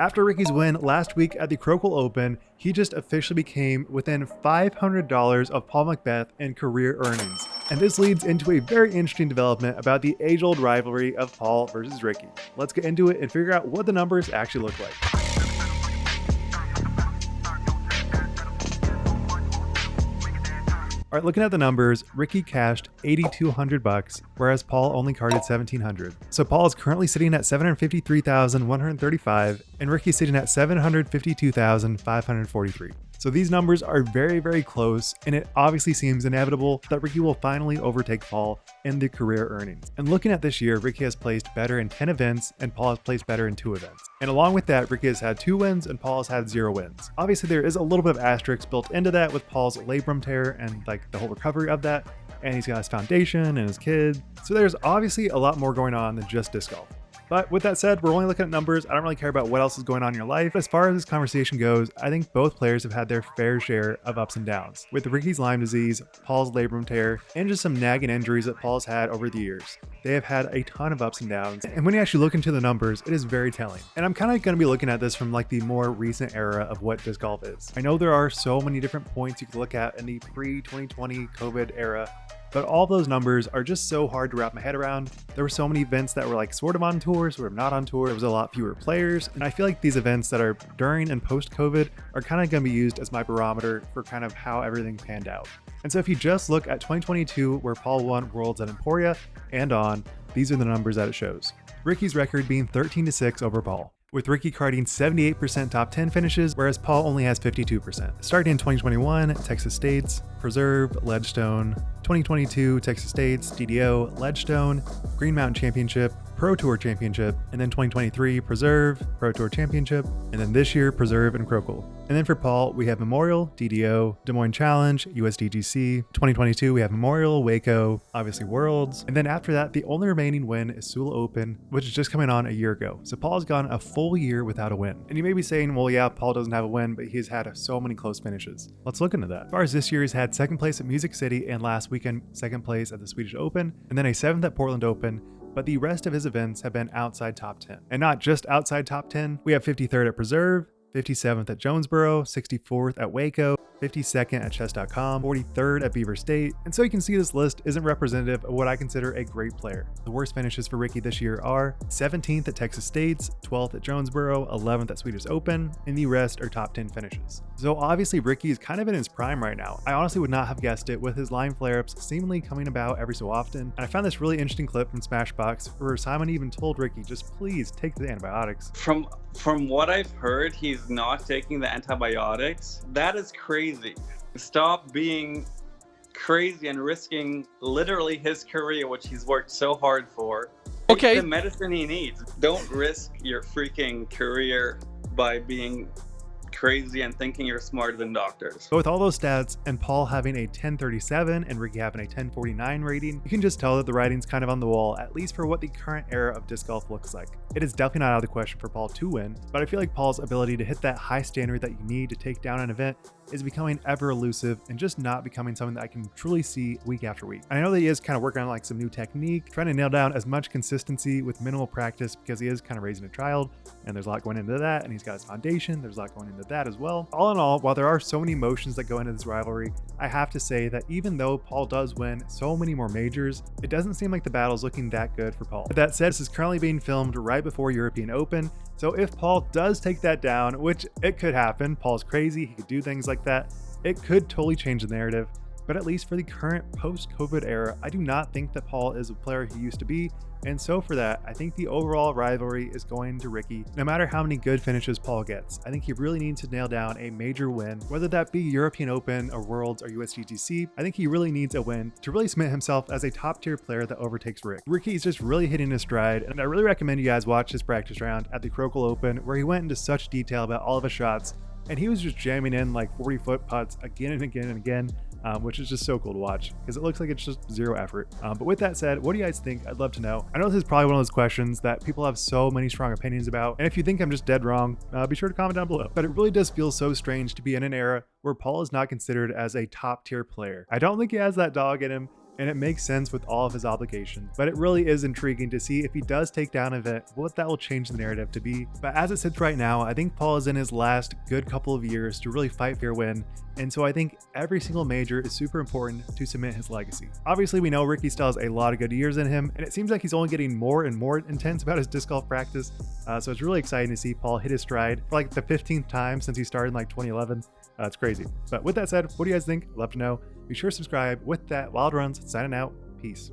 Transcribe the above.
After Ricky's win last week at the Crocal Open, he just officially became within $500 of Paul McBeth in career earnings. And this leads into a very interesting development about the age-old rivalry of Paul versus Ricky. Let's get into it and figure out what the numbers actually look like. All right, looking at the numbers, Ricky cashed $8,200, whereas Paul only carded $1,700. So Paul is currently sitting at $753,135, and Ricky's sitting at $752,543. So these numbers are very, very close, and it obviously seems inevitable that Ricky will finally overtake Paul in the career earnings. And looking at this year, Ricky has placed better in 10 events, and Paul has placed better in 2 events. And along with that, Ricky has had 2 wins, and Paul has had 0 wins. Obviously, there is a little bit of asterisk built into that with Paul's labrum tear and like the whole recovery of that. And he's got his foundation and his kid. So there's obviously a lot more going on than just disc golf. But with that said, we're only looking at numbers. I don't really care about what else is going on in your life. As far as this conversation goes, I think both players have had their fair share of ups and downs. With Ricky's Lyme disease, Paul's labrum tear, and just some nagging injuries that Paul's had over the years. They have had a ton of ups and downs. And when you actually look into the numbers, it is very telling. And I'm kind of going to be looking at this from like the more recent era of what disc golf is. I know there are so many different points you can look at in the pre-2020 COVID era, but all those numbers are just so hard to wrap my head around. There were so many events that were like sort of on tour, sort of not on tour. There was a lot fewer players. And I feel like these events that are during and post COVID are kind of going to be used as my barometer for kind of how everything panned out. And so if you just look at 2022, where Paul won Worlds at Emporia and on, these are the numbers that it shows. Ricky's record being 13-6 over Paul, with Ricky carding 78% top 10 finishes, whereas Paul only has 52%. Starting in 2021, Texas States, Preserve, Ledgestone, 2022, Texas States, DDO, Ledgestone, Green Mountain Championship, Pro Tour Championship, and then 2023, Preserve, Pro Tour Championship, and then this year, Preserve and Crocal. And then for Paul, we have Memorial, DDO, Des Moines Challenge, USDGC. 2022, we have Memorial, Waco, obviously Worlds. And then after that, the only remaining win is Sula Open, which is just coming on a year ago. So Paul's gone a full year without a win. And you may be saying, well, yeah, Paul doesn't have a win, but he's had so many close finishes. Let's look into that. As far as this year, he's had 2nd place at Music City and last weekend, 2nd place at the Swedish Open, and then a 7th at Portland Open. But the rest of his events have been outside top 10. And not just outside top 10, we have 53rd at Preserve, 57th at Jonesboro, 64th at Waco, 52nd at chess.com, 43rd at Beaver State. And so you can see this list isn't representative of what I consider a great player. The worst finishes for Ricky this year are 17th at Texas States, 12th at Jonesboro, 11th at Swedish Open, and the rest are top 10 finishes. So obviously Ricky is kind of in his prime right now. I honestly would not have guessed it with his Lyme flare-ups seemingly coming about every so often. And I found this really interesting clip from Smashbox where Simon even told Ricky, just please take the antibiotics. From what I've heard, he's not taking the antibiotics. That is crazy. Stop being crazy and risking literally his career, which he's worked so hard for. Okay. Take the medicine he needs. Don't risk your freaking career by being crazy and thinking you're smarter than doctors. But with all those stats and Paul having a 1037 and Ricky having a 1049 rating, you can just tell that the writing's kind of on the wall, at least for what the current era of disc golf looks like. It is definitely not out of the question for Paul to win, but I feel like Paul's ability to hit that high standard that you need to take down an event is becoming ever elusive and just not becoming something that I can truly see week after week. And I know that he is kind of working on like some new technique, trying to nail down as much consistency with minimal practice because he is kind of raising a child and there's a lot going into that, and he's got his foundation, there's a lot going into that as well. All in all, while there are so many emotions that go into this rivalry, I have to say that even though Paul does win so many more majors, it doesn't seem like the battle's looking that good for Paul. With that said, this is currently being filmed right before European Open, so if Paul does take that down, which it could happen, Paul's crazy, he could do things like that, it could totally change the narrative. But at least for the current post-COVID era, I do not think that Paul is a player he used to be. And so for that, I think the overall rivalry is going to Ricky. No matter how many good finishes Paul gets, I think he really needs to nail down a major win, whether that be European Open or Worlds or USDGC. I think he really needs a win to really cement himself as a top tier player that overtakes Rick. Ricky is just really hitting his stride, and I really recommend you guys watch his practice round at the Crocal Open, where he went into such detail about all of his shots, and he was just jamming in like 40-foot putts again and again and again. Which is just so cool to watch because it looks like it's just zero effort. But with that said, what do you guys think? I'd love to know. I know this is probably one of those questions that people have so many strong opinions about, and if you think I'm just dead wrong, be sure to comment down below. But it really does feel so strange to be in an era where Paul is not considered as a top tier player. I don't think he has that dog in him. and it makes sense with all of his obligations. But it really is intriguing to see if he does take down an event, what that will change the narrative to be. But as it sits right now, I think Paul is in his last good couple of years to really fight for your win, and so I think every single major is super important to cement his legacy. Obviously, we know Ricky still has a lot of good years in him, and it seems like he's only getting more and more intense about his disc golf practice, so it's really exciting to see Paul hit his stride for like the 15th time since he started in like 2011. It's crazy. But with that said, what do you guys think? Love to know. Be sure to subscribe. With that, Wild Runs signing out. Peace.